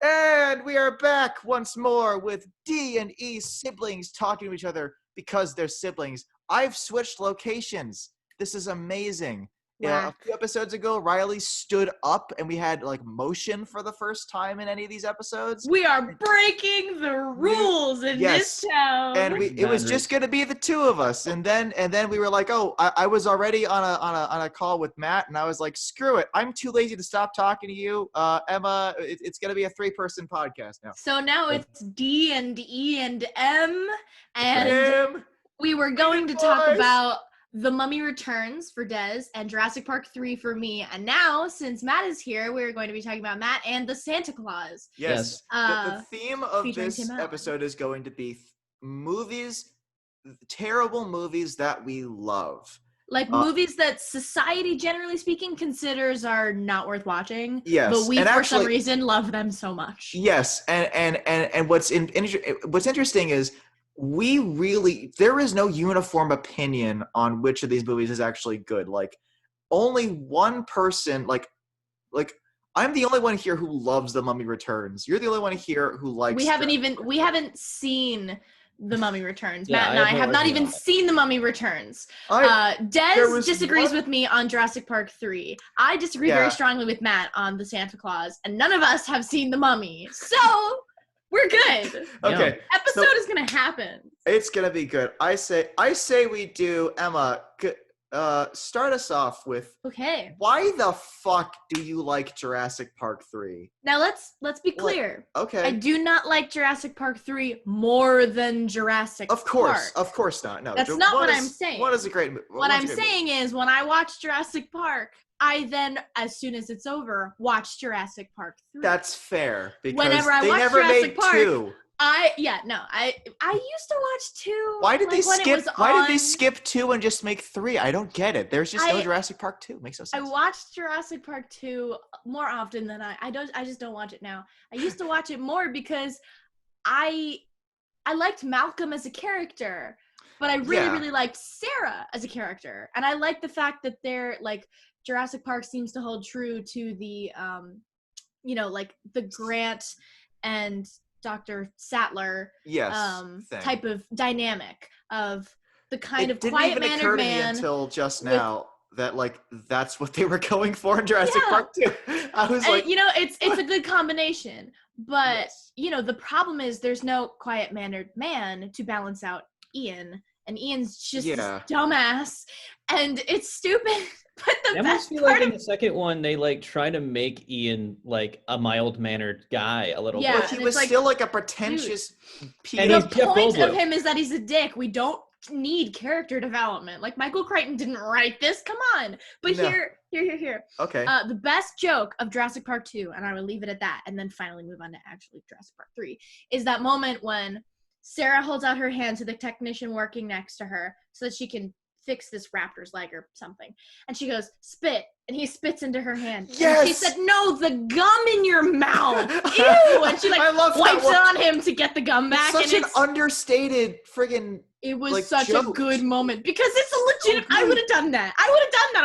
And we are back once more with D and E siblings talking to each other because they're siblings. I've switched locations. This is amazing. Yeah, a few episodes ago, Riley stood up and we had like motion for the first time in any of these episodes. We are breaking the rules in this town. And it was just gonna be the two of us, and then we were like, oh, I was already on a call with Matt, and I was like, screw it, I'm too lazy to stop talking to you, Emma. It's gonna be a 3-person podcast now. So now it's D and E and M, and we were going to talk about The Mummy Returns for Des and Jurassic Park 3 for me. And now, since Matt is here, we're going to be talking about Matt and the Santa Claus. Yes. The theme of this episode is going to be movies, terrible movies that we love. Like movies that society, generally speaking, considers are not worth watching. Yes. But we, for some reason, love them so much. Yes. And what's interesting is there is no uniform opinion on which of these movies is actually good. Like, only one person, like I'm the only one here who loves The Mummy Returns. You're the only one here who likes. We haven't seen The Mummy Returns. Matt and I have not even seen The Mummy Returns. Des disagrees with me on Jurassic Park 3. I disagree very strongly with Matt on the Santa Claus, and none of us have seen The Mummy. So we're good. Okay. Episode is gonna happen. It's gonna be good. I say we do. Emma, start us off with. Okay. Why the fuck do you like Jurassic Park 3? Now let's be clear. Okay. I do not like Jurassic Park 3 more than Jurassic Park. Of course not. No. That's not what I'm saying. One is a great movie. What I'm saying is, when I watch Jurassic Park, I then, as soon as it's over, watch Jurassic Park 3. That's fair, because whenever I they watch never Jurassic made Park, 2. I used to watch 2. Why did they skip 2 and just make 3? I don't get it. There's just no Jurassic Park 2. Makes no sense. I watched Jurassic Park 2 more often than I just don't watch it now. I used to watch it more because I liked Malcolm as a character, but I really liked Sarah as a character. And I like the fact that they're like, Jurassic Park seems to hold true to the like the Grant and Dr. Sattler type of dynamic of the kind of quiet-mannered man. It didn't even occur to me until just now that like that's what they were going for in Jurassic Park 2. I was like, it's a good combination, but the problem is there's no quiet-mannered man to balance out Ian, and Ian's just this dumbass, and it's stupid. But the best feel like in the second one, they like try to make Ian like a mild-mannered guy a little bit. But he was still like a pretentious piece. And the point of him is that he's a dick. We don't need character development. Like, Michael Crichton didn't write this. Come on. But here. Okay. The best joke of Jurassic Park 2, and I will leave it at that, and then finally move on to actually Jurassic Park 3, is that moment when Sarah holds out her hand to the technician working next to her so that she can fix this raptor's leg or something. And she goes, spit. And he spits into her hand. Yes! And she said, no, the gum in your mouth. Ew! And she wipes it on him to get the gum back. It's such an understated friggin' It was such a good moment because it's a legit. I would have done that. I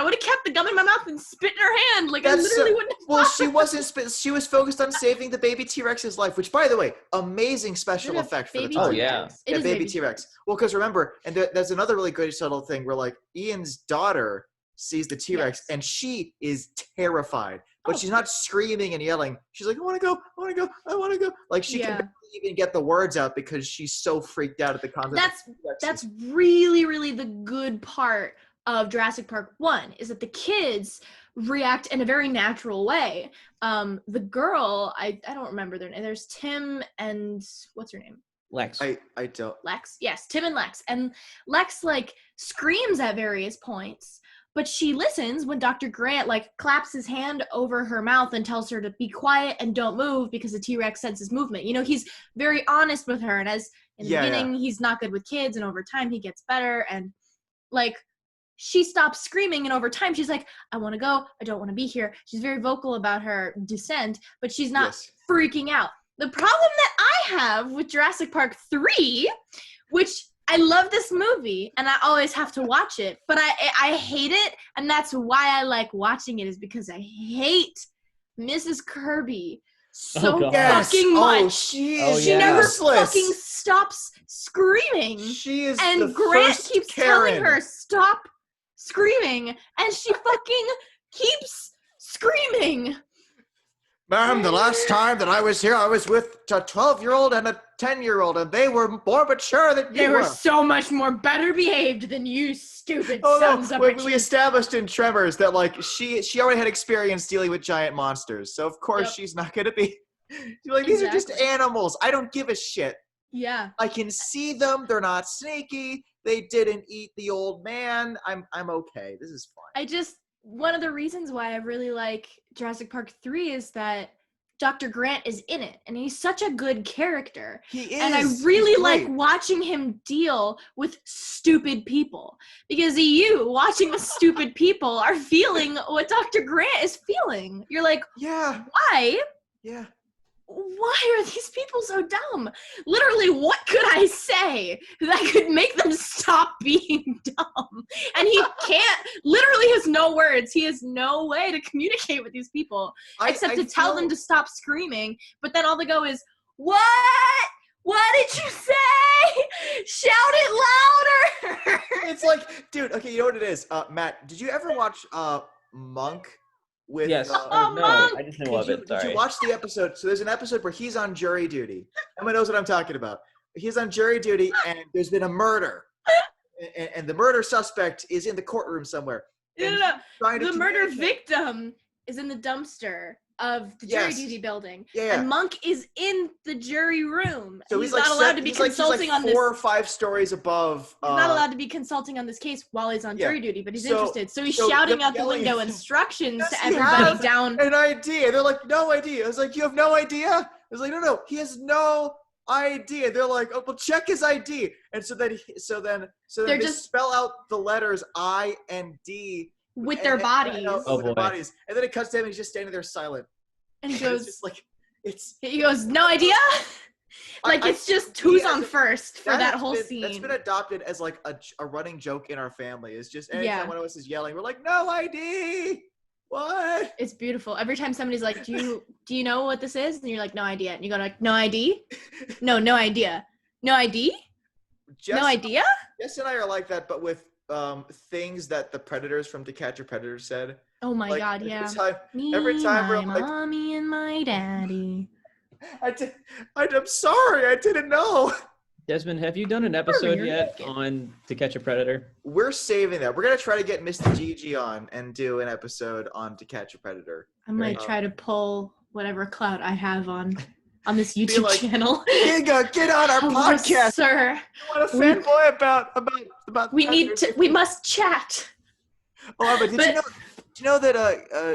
would have kept the gum in my mouth and spit in her hand. Like, I literally wouldn't have. Well, she wasn't spit. She was focused on saving the baby T-Rex's life, which, by the way, amazing special effect for the time. Oh yeah, baby T-Rex. Well, because remember, and there's another really good subtle thing where like Ian's daughter sees the T-Rex and she is terrified, but she's not screaming and yelling. She's like, I want to go, I want to go, I want to go. Like, she can barely even get the words out because she's so freaked out at the concept. That's really, really the good part of Jurassic Park 1 is that the kids react in a very natural way. The girl, I don't remember their name. There's Tim and what's her name? Lex. I don't. Lex? Yes, Tim and Lex. And Lex, like, screams at various points, but she listens when Dr. Grant, like, claps his hand over her mouth and tells her to be quiet and don't move because the T-Rex senses movement. You know, he's very honest with her, and as in the beginning, he's not good with kids, and over time, he gets better, and, like, she stops screaming, and over time, she's like, I want to go, I don't want to be here. She's very vocal about her dissent, but she's not freaking out. The problem that I have with Jurassic Park 3, which I love this movie, and I always have to watch it, but I hate it, and that's why I like watching it, is because I hate Mrs. Kirby so God. fucking much. She Oh, is She never useless. fucking stops screaming. She is And the Grant first keeps Karen. telling her, stop screaming. And she fucking keeps screaming. Ma'am, the last time that I was here, I was with a 12-year-old and a 10-year-old, and they were more mature than you They were were. so much more better behaved than you stupid Oh sons no! of We bitches. established in Tremors that like she already had experience dealing with giant monsters, so of course Yep. she's not gonna be. She's like, these are just Exactly. animals. I don't give a shit. Yeah. I can see them. They're not sneaky. They didn't eat the old man. I'm okay. This is fine. One of the reasons why I really like Jurassic Park 3 is that Dr. Grant is in it, and he's such a good character. He is. And I He's really like great. watching him deal with stupid people. Because you, watching the stupid people, are feeling what Dr. Grant is feeling. You're like, Yeah. why? Yeah. Why are these people so dumb? Literally, what could I say that could make them stop being dumb? And he literally has no words. He has no way to communicate with these people except to tell them to stop screaming. But then all they go is, what? What did you say? Shout it louder. It's like, dude, okay, you know what it is? Matt, did you ever watch Monk with Yes. Oh, no, Monk! I just didn't love it. Did Sorry. you watch the episode? So there's an episode where he's on jury duty. Emma knows what I'm talking about. He's on jury duty, and there's been a murder, and the murder suspect is in the courtroom somewhere. And he's trying to The murder communicate. victim is in the dumpster of the jury Yes. duty building. Yeah. And Monk is in the jury room. So he's like not allowed to be he's consulting like on this. 4 or 5 stories above. He's not allowed to be consulting on this case while he's on Yeah. jury duty, but he's So- interested. So he's so shouting they're out the yelling window at him, instructions "Yes, to you everybody have down. an idea." They're like, "No idea." I was like, "You have no idea?" I was like, "No, he has no idea." They're like, "Oh, well, check his ID." And so then They're they just- spell out the letters I and D With their bodies. with their boy. bodies. And then it cuts to him and he's just standing there silent. And he It's goes, just like it's no idea? Like, I- it's just he who's has on a- first for that has whole been, scene. That's been adopted as like a running joke in our family. It's just anytime Yeah. one of us is yelling, we're like, "No ID." What? It's beautiful. Every time somebody's like, do you know what this is? And you're like, no idea. And you go like, no ID? No idea. No ID? No idea? Jess and I are like that, but with things that the Predators from To Catch a Predator said. Oh my Like, god, yeah. every time my we're like, mommy and my daddy. I'm sorry, I didn't know. Desmond, have you done an episode you're yet naked. on To Catch a Predator? We're saving that. We're gonna try to get Mr. Gigi on and do an episode on To Catch a Predator. I might Great. try to pull whatever clout I have on this Be YouTube like, channel. Giga, get on our Hello, podcast. sir. You want to fanboy about We must chat. Oh, but did you know that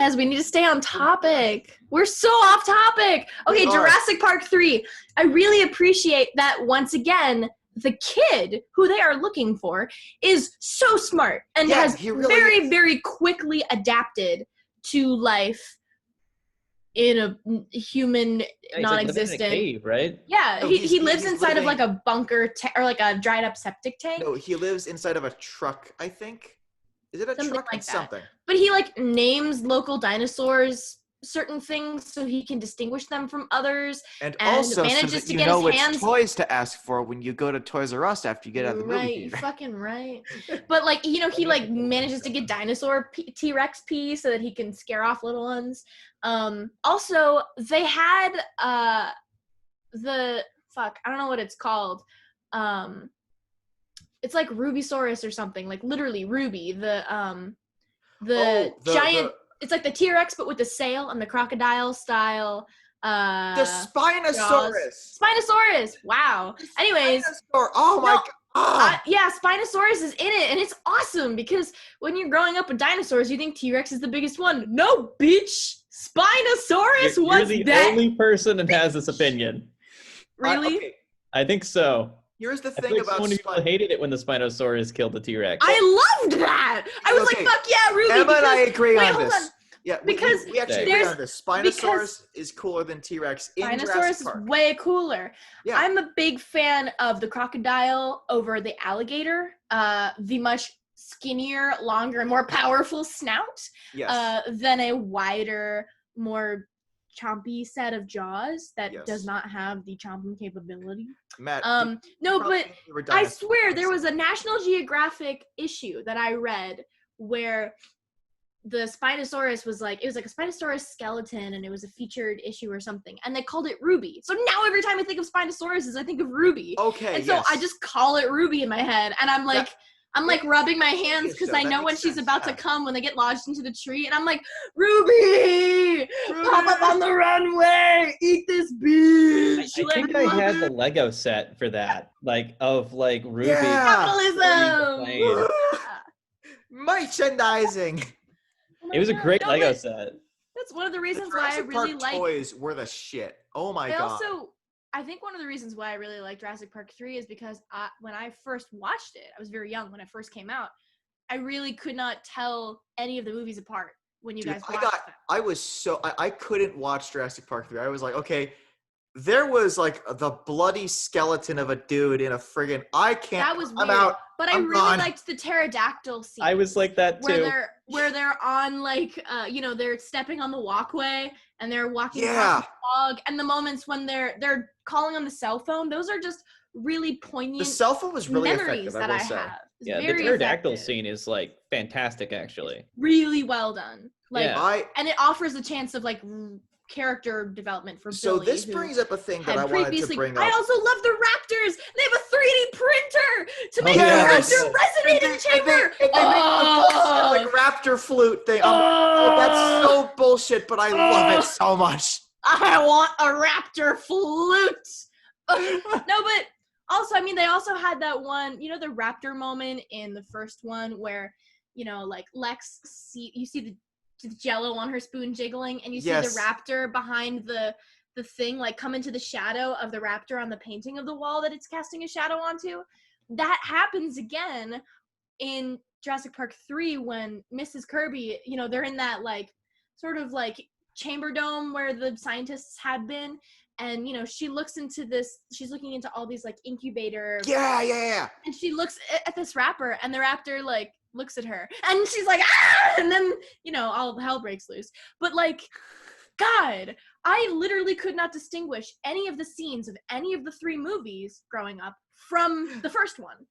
As we need to stay on topic. We're so off topic. Okay, We are. Jurassic Park 3. I really appreciate that once again, the kid who they are looking for is so smart and Yeah, has he really very, is. very quickly adapted to life in a human Yeah, he's, like, living in a non-existent. cave, right? Yeah, No, he lives he's inside of living- like a bunker or like a dried up septic tank. no, he lives inside of a truck, I think. Is it a Something truck? like It's that. something. But he like names local dinosaurs certain things so he can distinguish them from others. And And also, so manages that to you get know his which hands- toys to ask for when you go to Toys R Us after you get out of the movie Right, theater. fucking right. But like, you know, he like manages to get dinosaur T-Rex pee so that he can scare off little ones. Also, they had I don't know what it's called. It's like Rubysaurus or something, like literally Ruby, the giant. It's like the T-Rex but with the sail and the crocodile style. The Spinosaurus. Spinosaurus. Wow. Anyways. Spinosaur. Oh my No, god. yeah, Spinosaurus is in it, and it's awesome because when you're growing up with dinosaurs, you think T-Rex is the biggest one. No, bitch, Spinosaurus You're was the that. only person that has this opinion. Really? Okay, I think so. here's the I thing feel like so about many people hated it when the Spinosaurus killed the T-Rex. I loved that. I was Okay. like, fuck yeah, Ruby. Emma and I because- agree wait, on hold this. on. Yeah, Because we actually agree there's- on this. Spinosaurus is cooler than T-Rex in Spinosaurus Jurassic is Park. way cooler. Yeah. I'm a big fan of the crocodile over the alligator. The much skinnier, longer, and more powerful snout. Yes. Than a wider, more chompy set of jaws that Yes. does not have the chomping capability. Matt. No, but I swear there was a a National Geographic issue that I read where the Spinosaurus was like, it was like a Spinosaurus skeleton and it was a featured issue or something. And they called it Ruby. So now every time I think of Spinosauruses, I think of Ruby. Okay. And so I just call it Ruby in my head. And I'm like, rubbing my hands because I know when she's about to come when they get lodged into the tree. And I'm like, Ruby! Pop up on the runway! Eat this beach! I think I had the Lego set for that. Of Ruby. Capitalism! Merchandising. It was a great Lego set. That's one of the reasons why I Jurassic really Park like toys were the shit. Oh my god. I think one of the reasons why I really like Jurassic Park 3 is because when I first watched it, I was very young when it first came out. I really could not tell any of the movies apart when you guys watched them. I couldn't watch Jurassic Park 3. I was like, okay, there was the bloody skeleton of a dude in a friggin' That was weird. I'm out. But I really liked the pterodactyl scene. I was like that too. Where they're on they're stepping on the walkway and they're walking across the fog, and the moments when they're calling on the cell phone, those are just really poignant. The cell phone was really memories effective, that I say. have. It's the very pterodactyl effective. scene is fantastic, actually. Really well done. And it offers a chance of character development for so Billy. This brings up a thing that I wanted to bring up. I also love the raptors. They have a 3D printer to make the raptor resonating chamber. And they make the raptor flute thing. That's so bullshit, but I love it so much. I want a raptor flute. No, but also, they also had that one, the raptor moment in the first one where, Lex you see the jello on her spoon jiggling, and you see the raptor behind the thing come into the shadow of the raptor on the painting of the wall that it's casting a shadow onto. That happens again in Jurassic Park 3 when Mrs. Kirby, they're in that sort of chamber dome where the scientists had been, and she's looking into all these incubator, and she looks at this raptor, and the raptor looks at her, and she's like, ah! And then all hell breaks loose. But God, I literally could not distinguish any of the scenes of any of the 3 movies growing up from the first one.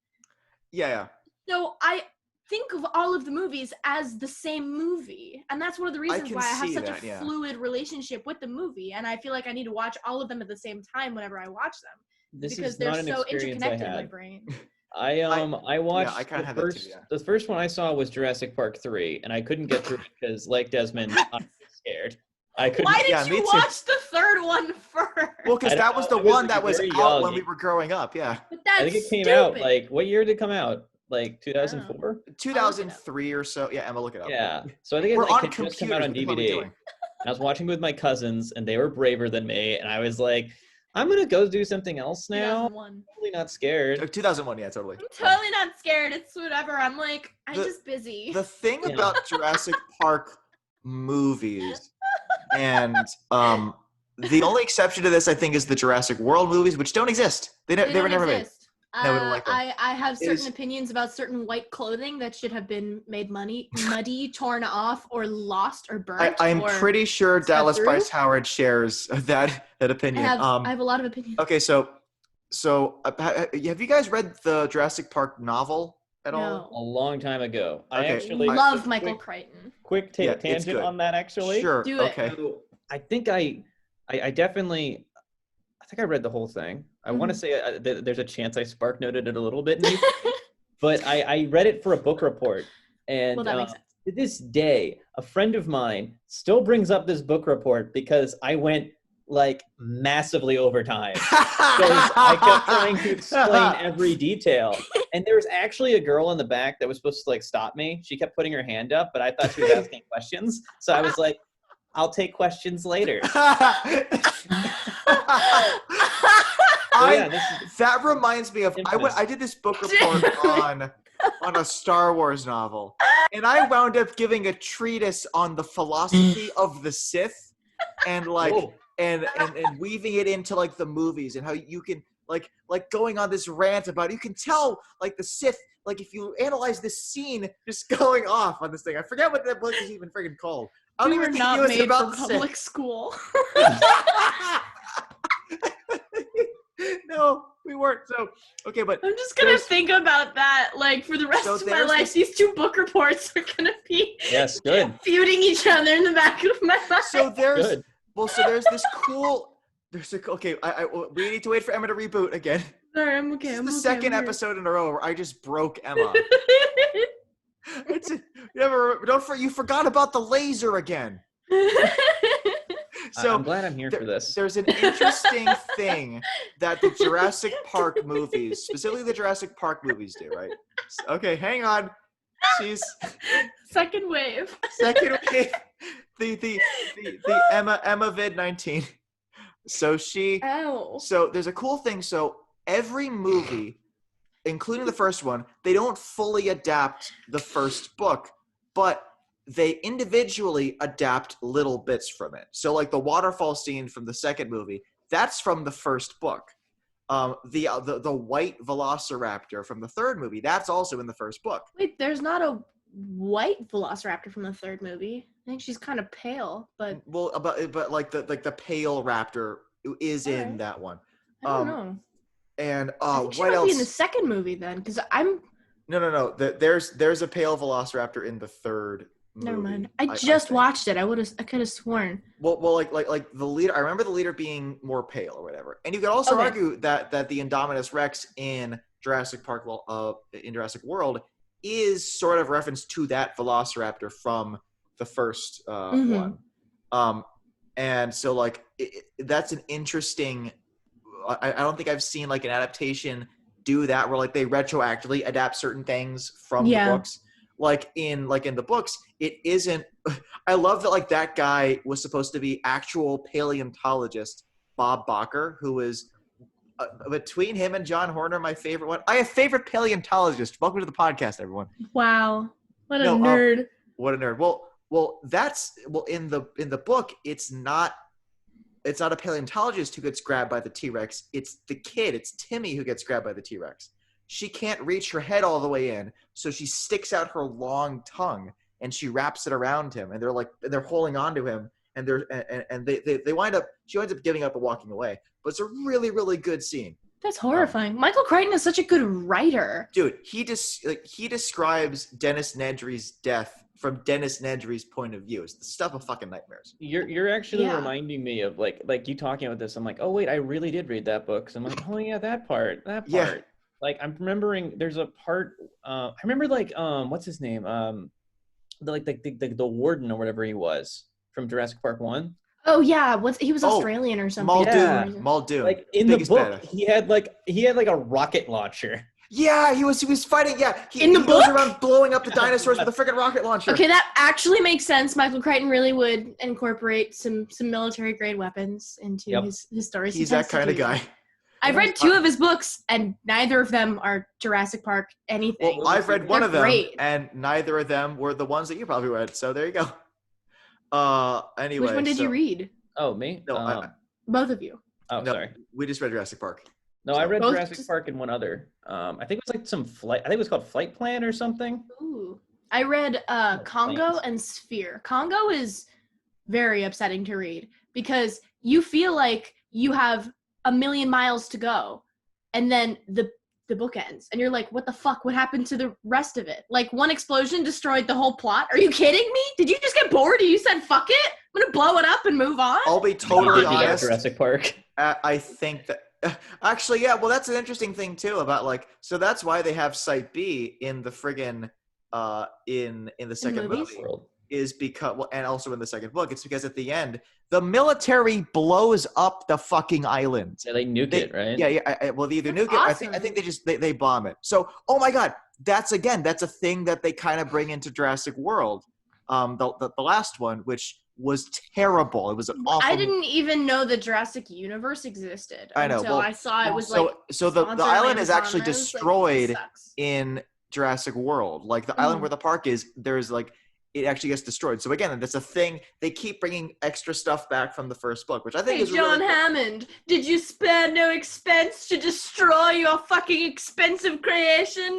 So I think of all of the movies as the same movie, and that's one of the reasons why I have such a fluid relationship with the movie, and I feel like I need to watch all of them at the same time whenever I watch them, because they're so interconnected in my brain. I watched the first one I saw was Jurassic Park 3, and I couldn't get through it because, like Desmond, I was scared. I couldn't. Why did you watch the third one first? Well, because that was the one that was out when we were growing up. Yeah. But that's I think it came out what year did it come out? 2004? 2003 or so. Yeah, Emma, look it up. Yeah. So I think it had just come out on DVD. I was watching with my cousins, and they were braver than me, and I was like, I'm going to go do something else now. 2001. I'm totally not scared. 2001, yeah, totally. I'm totally not scared. It's whatever. I'm just busy. The thing about Jurassic Park movies, and the only exception to this, I think, is the Jurassic World movies, which don't exist. They were never made. No, we don't like them. I have certain opinions about certain white clothing that should have been made muddy, torn off, or lost, or burnt. I'm pretty sure Dallas Bryce Howard shares that opinion. I have a lot of opinions. Okay, so have you guys read the Jurassic Park novel at all? A long time ago. Okay. I actually love Michael Crichton. Quick tangent on that, actually. Sure. Do it. Okay. So I think I definitely. I think I read the whole thing. I want to say there's a chance I spark noted it a little bit, but I read it for a book report, and that makes sense. To this day, a friend of mine still brings up this book report because I went massively over time. Because I kept trying to explain every detail, and there was actually a girl in the back that was supposed to stop me. She kept putting her hand up, but I thought she was asking questions, so I was like, I'll take questions later. That reminds me of I did this book report on a Star Wars novel, and I wound up giving a treatise on the philosophy of the Sith, and and weaving it into the movies, and how you can going on this rant about you can tell the Sith, if you analyze this scene just going off on this thing. I forget what that book is even friggin' called. I don't We even were think not he was made about for to say. public school. No, we weren't. So okay, but I'm just gonna think about that, like, for the rest So of my there's life. this- These two book reports are gonna be Yes, good. feuding each other in the back of my mind. so there's Good. so there's this cool. Okay. We need to wait for Emma to reboot again. Sorry, I'm okay. This is I'm the okay, second I'm here. episode in a row where I just broke Emma. You forgot about the laser again. So I'm glad I'm here for this. There's an interesting thing that the Jurassic Park movies, specifically the Jurassic Park movies, do, right? Okay, hang on. She's Second wave. second wave. The Emma Vid 19. So Ow. so there's a cool thing. So every movie, including the first one, they don't fully adapt the first book, but they individually adapt little bits from it. So like the waterfall scene from the second movie, that's from the first book. The white velociraptor from the third movie, that's also in the first book. Wait, there's not a white velociraptor from the third movie. I think she's kind of pale, but Well, but like the pale raptor is in Alright. that one. I don't know. And I think she what might else? be in the second movie then, because I'm. No. There's a pale velociraptor in the third movie. Never mind. I just think. watched it. I could have sworn. Well, like the leader. I remember the leader being more pale or whatever. And you could also Okay. argue that the Indominus Rex in Jurassic Park, in Jurassic World, is sort of reference to that velociraptor from the first one. And so like that's an interesting. I don't think I've seen like an adaptation do that where like they retroactively adapt certain things from the books. Like in the books, it isn't. I love that like that guy was supposed to be actual paleontologist Bob Bacher, who was between him and John Horner, my favorite one. I have favorite paleontologist. Welcome to the podcast, everyone. Wow, what a nerd! What a nerd. Well, in the book, it's not a paleontologist who gets grabbed by the T-Rex. It's the kid. It's Timmy who gets grabbed by the T-Rex. She can't reach her head all the way in, so she sticks out her long tongue and she wraps it around him. And they're holding on to him, and they wind up. She winds up giving up and walking away. But it's a really, really good scene. That's horrifying. Michael Crichton is such a good writer. Dude, he describes Dennis Nedry's death from Dennis Nedry's point of view. It's the stuff of fucking nightmares. You're actually reminding me of like you talking about this. I'm like, oh wait, I really did read that book. So I'm like, oh yeah, that part. Yeah. Like I'm remembering there's a part. I remember like what's his name? The warden or whatever he was from Jurassic Park 1. Oh yeah, he was Australian or something. Muldoon. Like in the book, he had like a rocket launcher. Yeah, he was fighting. Yeah, he book? goes around blowing up the dinosaurs with a freaking rocket launcher. Okay, that actually makes sense. Michael Crichton really would incorporate some military grade weapons into his stories. He's that kind of guy. I've read 2 of his books, and neither of them are Jurassic Park anything. Well, I've read one of them, great. and neither of them were the ones that you probably read. So there you go. Anyway, which one did you read? Oh, me? No, Both of you. Oh, no, sorry. we just read Jurassic Park. No, I read Both Jurassic Park and one other. I think it was like some flight. I think it was called Flight Plan or something. Ooh. I read Congo and Sphere. Congo is very upsetting to read because you feel like you have a million miles to go, and then the book ends, and you're like, what the fuck? What happened to the rest of it? Like, one explosion destroyed the whole plot? Are you kidding me? Did you just get bored and you said, fuck it? I'm gonna blow it up and move on? I'll be totally honest. Jurassic Park. I think that actually, yeah. Well, that's an interesting thing too about like. So that's why they have Site B in the friggin' in the second movie. Is because and also in the second book, it's because at the end the military blows up the fucking island. Yeah, they nuke it, right? Yeah. Well, they either nuke it. I think they just they bomb it. So, oh my god, that's a thing that they kind of bring into Jurassic World, the last one, which was terrible. It was an awful. I didn't even know the Jurassic Universe existed. I know. Until I saw it was so the island is actually destroyed in Jurassic World. Like the island where the park is, there's like. It actually gets destroyed. So again, that's a thing. They keep bringing extra stuff back from the first book, which I think is John really Hammond, did you spare no expense to destroy your fucking expensive creation?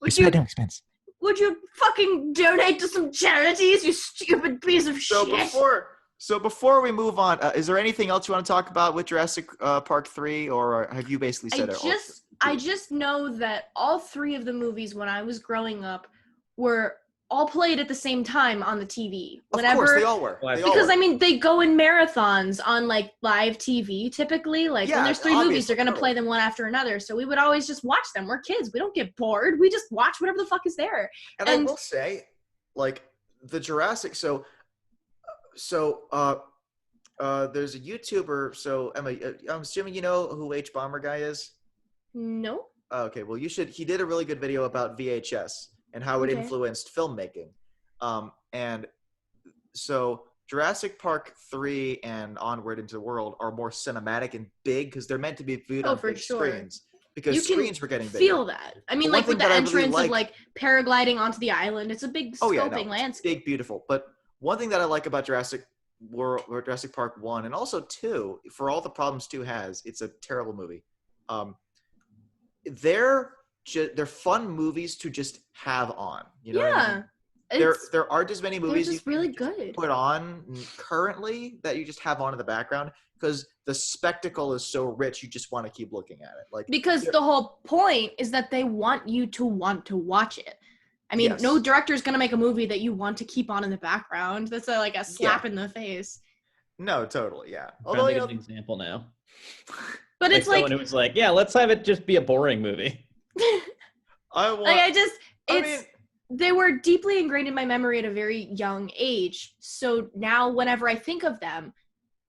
We spared no expense. Would you fucking donate to some charities, you stupid piece of shit? Before we move on, is there anything else you want to talk about with Jurassic Park 3, or have you basically said it? I just know that all three of the movies when I was growing up were all played at the same time on the TV. Of course, they all were. Because, I mean, they go in marathons on, like, live TV, typically. Like, when there's three movies, they're going to play them one after another. So we would always just watch them. We're kids. We don't get bored. We just watch whatever the fuck is there. And I will say, like, the Jurassic... So there's a YouTuber. So, Emma, I'm assuming you know who H. Bomber Guy is? No. Okay, well, you should... He did a really good video about VHS and how it influenced filmmaking. And so Jurassic Park 3 and Onward Into the World are more cinematic and big because they're meant to be viewed on big screens. Because screens were getting bigger. Feel that. I mean, like with the entrance of like paragliding onto the island, it's a big scoping landscape. Big, beautiful. But one thing that I like about Jurassic Park 1 and also 2, for all the problems 2 has, it's a terrible movie. They're fun movies to just have on. You know what I mean? There aren't as many movies you can put on currently that you just have on in the background because the spectacle is so rich you just want to keep looking at it. Because the whole point is that they want you to want to watch it. I mean, no director is going to make a movie that you want to keep on in the background. That's like a slap in the face. No, totally, yeah. Although I an example now. But it's like someone who's like, yeah, let's have it just be a boring movie. They were deeply ingrained in my memory at a very young age. So now whenever I think of them,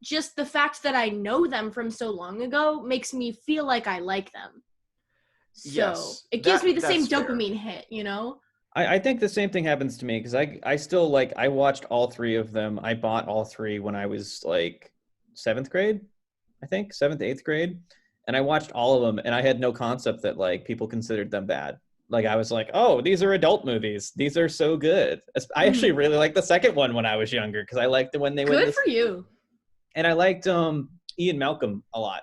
just the fact that I know them from so long ago makes me feel like I like them. So it gives me the same dopamine hit, you know? I think the same thing happens to me because I still I watched all three of them. I bought all three when I was like 7th grade, I think, 7th, 8th grade. And I watched all of them and I had no concept that like people considered them bad. Like I was like, oh, these are adult movies. These are so good. I actually really liked the second one when I was younger because I liked it when they went. Good for you. And I liked Ian Malcolm a lot.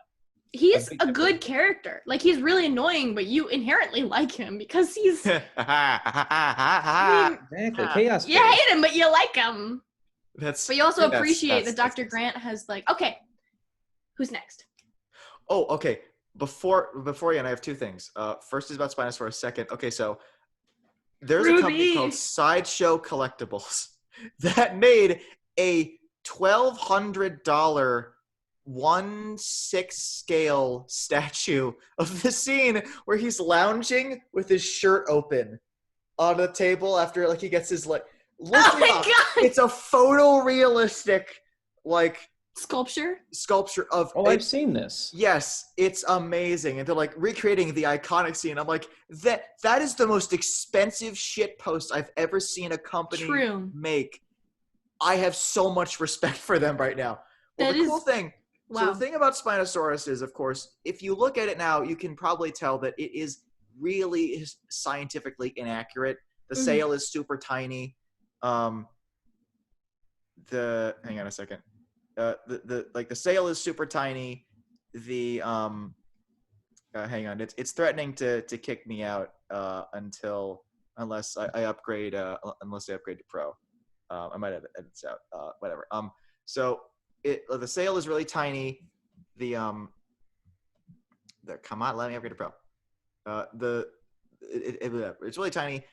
He's a good character. Like he's really annoying, but you inherently like him because he's exactly chaos. You hate him, but you like him. But you also appreciate that Dr. Grant has like, okay, who's next? Oh, okay. Before you, and I have two things. First is about Spinosaurus. Second, okay, so there's a company called Sideshow Collectibles that made a $1,200 1/6 scale statue of the scene where he's lounging with his shirt open on a table after like he gets his like. Oh my God! It's a photorealistic like. Sculpture of I've seen this. Yes, it's amazing. And they're like recreating the iconic scene. I'm like, that is the most expensive shit post I've ever seen a company make. I have so much respect for them right now. Well, cool thing. Wow. So the thing about Spinosaurus is, of course, if you look at it now, you can probably tell that it is really scientifically inaccurate. The sail is super tiny. Hang on a second. The sail is super tiny. The hang on, it's threatening to kick me out unless I upgrade to Pro. I might edit this out. Whatever. So the sail is really tiny. Come on, let me upgrade to Pro. It's really tiny.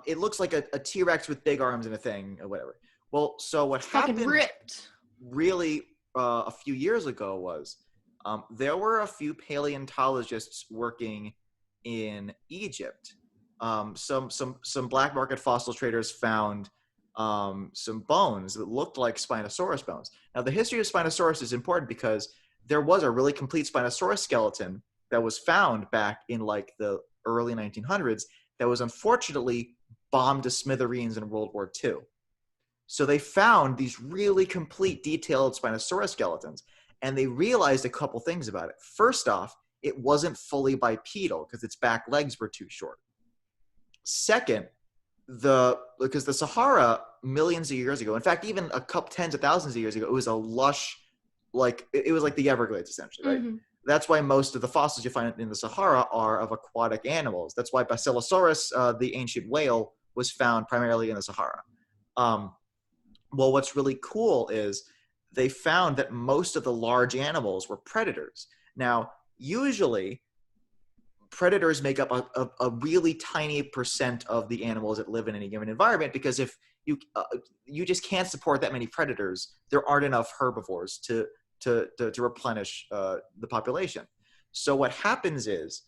It looks like a T-Rex with big arms and a thing or whatever. Well, so what happened? Ripped. Really a few years ago was there were a few paleontologists working in Egypt. Some black market fossil traders found some bones that looked like Spinosaurus bones. Now the history of Spinosaurus is important because there was a really complete Spinosaurus skeleton that was found back in like the early 1900s that was unfortunately bombed to smithereens in World War II. So they found these really complete, detailed Spinosaurus skeletons, and they realized a couple things about it. First off, it wasn't fully bipedal because its back legs were too short. Second, because the Sahara millions of years ago, in fact, even a couple tens of thousands of years ago, it was a lush, it was like the Everglades essentially, right? Mm-hmm. That's why most of the fossils you find in the Sahara are of aquatic animals. That's why Basilosaurus, the ancient whale, was found primarily in the Sahara. Well, what's really cool is they found that most of the large animals were predators. Now, usually predators make up a really tiny percent of the animals that live in any given environment, because if you just can't support that many predators, there aren't enough herbivores to replenish the population. So what happens is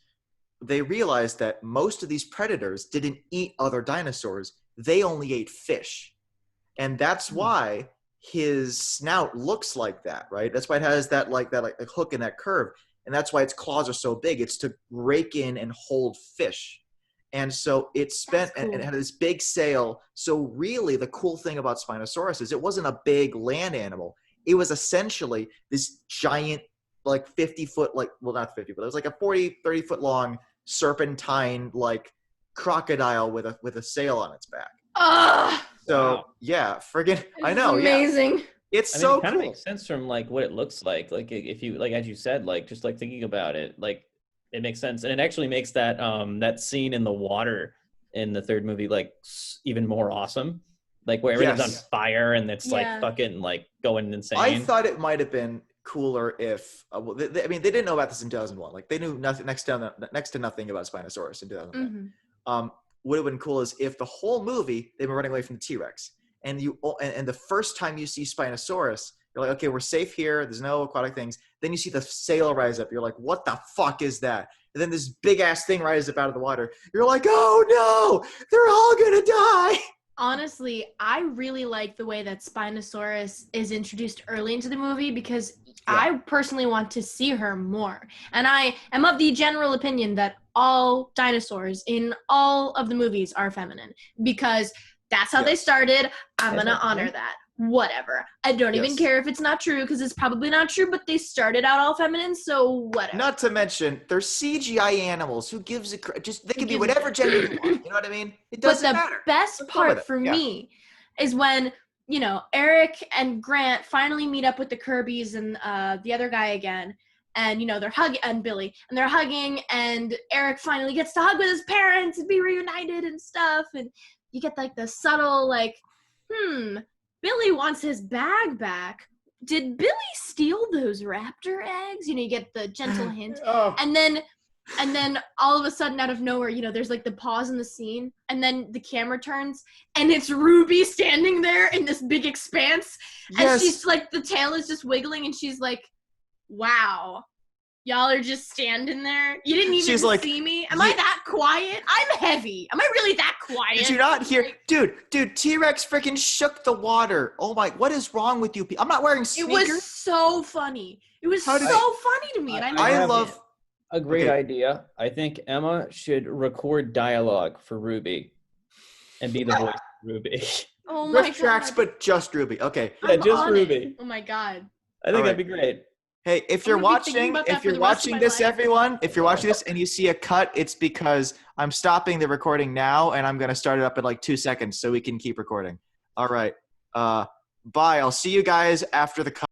they realized that most of these predators didn't eat other dinosaurs. They only ate fish. And that's why his snout looks like that, right? That's why it has that like hook and that curve. And that's why its claws are so big. It's to rake in and hold fish. And so it spent That's cool. and it had this big sail. So really the cool thing about Spinosaurus is it wasn't a big land animal. It was essentially this giant, like 50-foot, like, well, not 50, but it was like a 40, 30-foot long serpentine, like crocodile with a sail on its back. Ugh, So Wow. yeah, friggin', I it's know, yeah. amazing. It's I mean, so it kind of cool. makes sense from like what it looks like. Like if you like, as you said, like just like thinking about it, like it makes sense, and it actually makes that that scene in the water in the third movie like even more awesome. Like where everything's on Yes. fire and it's like Yeah. fucking like going insane. I thought it might have been cooler if, well, I mean, they didn't know about this in 2001. Like they knew nothing, next to nothing about Spinosaurus in 2001. Mhm. Would have been cool is if the whole movie they were running away from the T-Rex, and the first time you see Spinosaurus, you're like, okay, we're safe here. There's no aquatic things. Then you see the sail rise up. You're like, what the fuck is that? And then this big ass thing rises up out of the water. You're like, oh no, they're all gonna die. Honestly, I really like the way that Spinosaurus is introduced early into the movie, because I personally want to see her more. And I am of the general opinion that all dinosaurs in all of the movies are feminine, because that's how they Yes. started. I'm That's going to okay. honor that. Whatever. I don't even Yes. care if it's not true, because it's probably not true, but they started out all feminine, so whatever. Not to mention, they're CGI animals. Who gives a just? They can be gives a whatever shit? gender you want. You know what I mean? It But doesn't the matter. best Have fun with part it. for Yeah. me is when, Eric and Grant finally meet up with the Kirbys and the other guy again. And, they're hugging, and Billy, and they're hugging, and Eric finally gets to hug with his parents and be reunited and stuff. And you get like the subtle, like, Billy wants his bag back. Did Billy steal those raptor eggs? You get the gentle hint. Oh. And then all of a sudden, out of nowhere, there's like the pause in the scene, and then the camera turns, and it's Ruby standing there in this big expanse, and Yes. she's like, the tail is just wiggling, and she's like, wow, y'all are just standing there? You didn't even She's like, see me? Am I that quiet? I'm heavy. Am I really that quiet? Did you not hear? Dude, T-Rex freaking shook the water. Oh my, what is wrong with you people? I'm not wearing It sneakers. was so funny. It was How so did- funny to me, and I I I loved love. it. A great Okay. idea. I think Emma should record dialogue for Ruby and be the voice of Ruby. Oh my Riff tracks, god. but just Ruby. Okay. Yeah, I'm just on it. Ruby. Oh my god. I think All that'd be great. Hey, if I'm you're gonna be thinking watching, about that if for you're the rest of watching my this, life. everyone, if you're watching this and you see a cut, it's because I'm stopping the recording now, and I'm gonna start it up in like 2 seconds so we can keep recording. All right. Bye. I'll see you guys after the cut.